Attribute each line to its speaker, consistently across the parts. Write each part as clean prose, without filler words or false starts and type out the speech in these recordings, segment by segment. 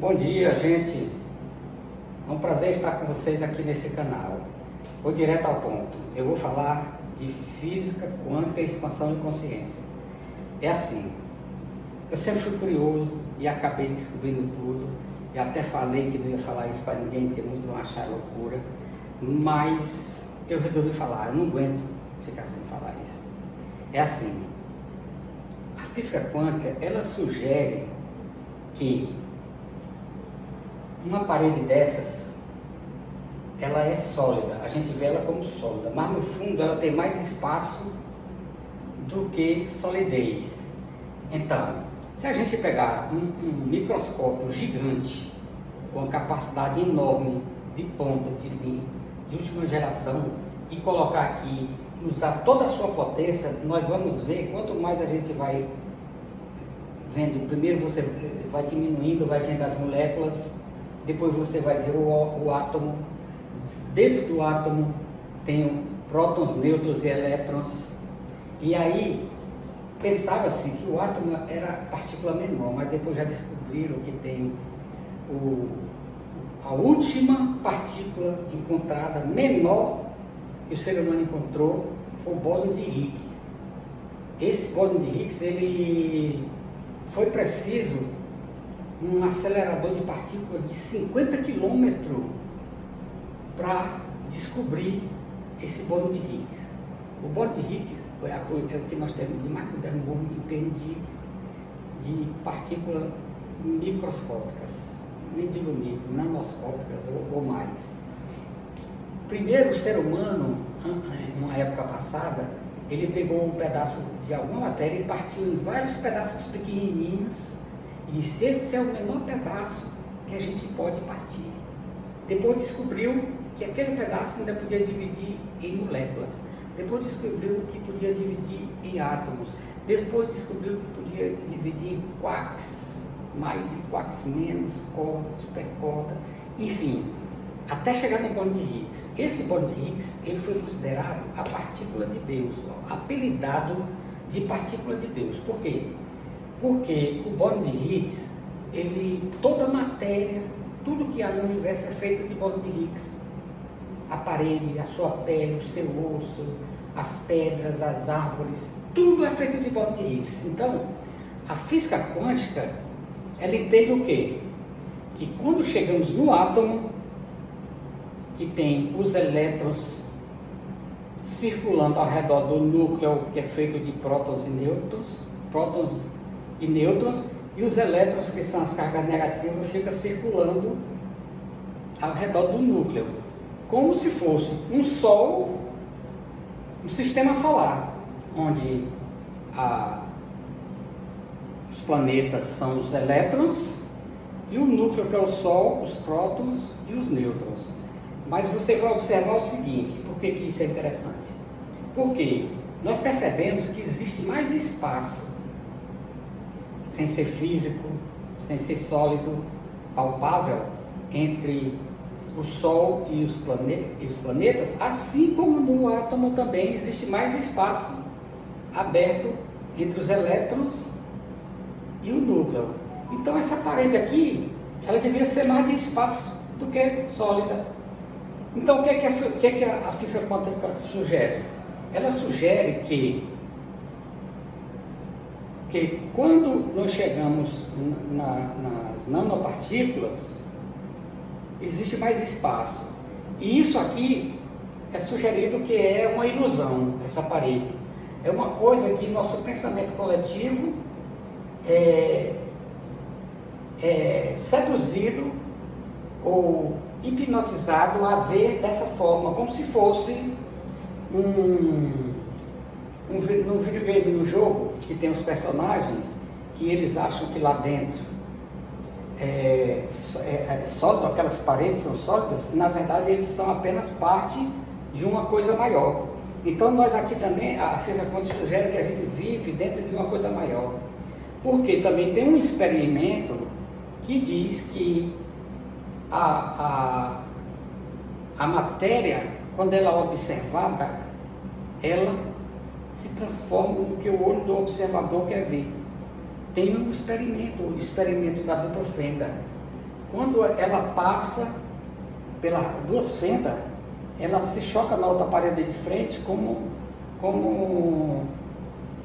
Speaker 1: Bom dia, gente. É um prazer estar com vocês aqui nesse canal. Vou direto ao ponto. Eu vou falar de física quântica e expansão de consciência. É assim, eu sempre fui curioso e acabei descobrindo tudo. E até falei que não ia falar isso para ninguém, porque muitos vão achar loucura. Mas eu resolvi falar, eu não aguento ficar sem falar isso. É assim, a física quântica, ela sugere que uma parede dessas, ela é sólida, a gente vê ela como sólida, mas no fundo ela tem mais espaço do que solidez. Então, se a gente pegar um microscópio gigante, com capacidade enorme de ponta, de última geração, e colocar aqui, usar toda a sua potência, nós vamos ver, quanto mais a gente vai vendo, primeiro você vai diminuindo, vai vendo as moléculas, depois você vai ver o átomo. Dentro do átomo tem prótons, nêutrons e elétrons. E aí pensava-se que o átomo era a partícula menor, mas depois já descobriram que tem a última partícula encontrada menor que o ser humano encontrou foi o bóson de Higgs. Esse bóson de Higgs, ele foi preciso um acelerador de partículas de 50 km para descobrir esse bóson de Higgs. O bóson de Higgs é o que nós temos de mais moderno em termos de partículas microscópicas, nem digo micro, nanoscópicas ou mais. Primeiro, o ser humano, numa época passada, ele pegou um pedaço de alguma matéria e partiu em vários pedaços pequenininhos e disse: esse é o menor pedaço que a gente pode partir. Depois descobriu que aquele pedaço ainda podia dividir em moléculas. Depois descobriu que podia dividir em átomos. Depois descobriu que podia dividir em quarks, mais e quarks menos, corda, supercorda, enfim, até chegar no bóson de Higgs. Esse bóson de Higgs, ele foi considerado a partícula de Deus, apelidado de partícula de Deus. Por quê? Porque o bóson de Higgs, toda a matéria, tudo que há no universo é feito de bóson de Higgs. A parede, a sua pele, o seu osso, as pedras, as árvores, tudo é feito de bóson de Higgs. Então, a física quântica, ela entende o quê? Que quando chegamos no átomo, que tem os elétrons circulando ao redor do núcleo, que é feito de prótons e nêutrons, e os elétrons, que são as cargas negativas, ficam circulando ao redor do núcleo, como se fosse um Sol, um sistema solar, onde os planetas são os elétrons, e o núcleo, que é o Sol, os prótons e os nêutrons. Mas você vai observar o seguinte: por que isso é interessante? Porque nós percebemos que existe mais espaço, sem ser físico, sem ser sólido, palpável, entre o Sol e os planetas, assim como no átomo também existe mais espaço aberto entre os elétrons e o núcleo. Então essa parede aqui, ela devia ser mais de espaço do que sólida. Então o que a física quântica sugere? Ela sugere que quando nós chegamos nas nanopartículas, existe mais espaço. E isso aqui é sugerido que é uma ilusão, essa parede. É uma coisa que nosso pensamento coletivo é seduzido ou hipnotizado a ver dessa forma, como se fosse no videogame, no jogo, que tem os personagens, que eles acham que lá dentro é sólido, aquelas paredes são sólidas, na verdade eles são apenas parte de uma coisa maior. Então nós aqui também, a física quântica sugere que a gente vive dentro de uma coisa maior. Porque também tem um experimento que diz que a matéria, quando ela é observada, ela se transforma no que o olho do observador quer ver. Tem um experimento, o experimento da dupla fenda. quando ela passa pelas duas fendas, ela se choca na outra parede de frente como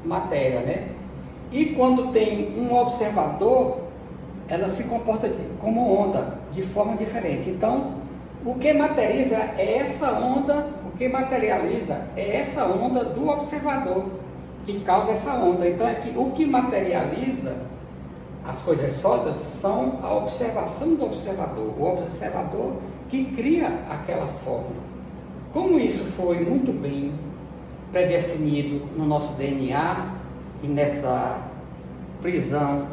Speaker 1: matéria, né? E quando tem um observador, ela se comporta como onda, de forma diferente. Então, o que materializa é essa onda, do observador, que causa essa onda. Então, o que materializa as coisas sólidas são a observação do observador, o observador que cria aquela forma. Como isso foi muito bem predefinido no nosso DNA e nessa prisão,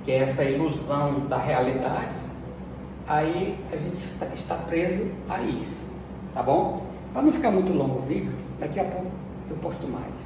Speaker 1: que é essa ilusão da realidade, aí a gente está preso a isso, tá bom? Para não ficar muito longo o vídeo, daqui a pouco eu posto mais.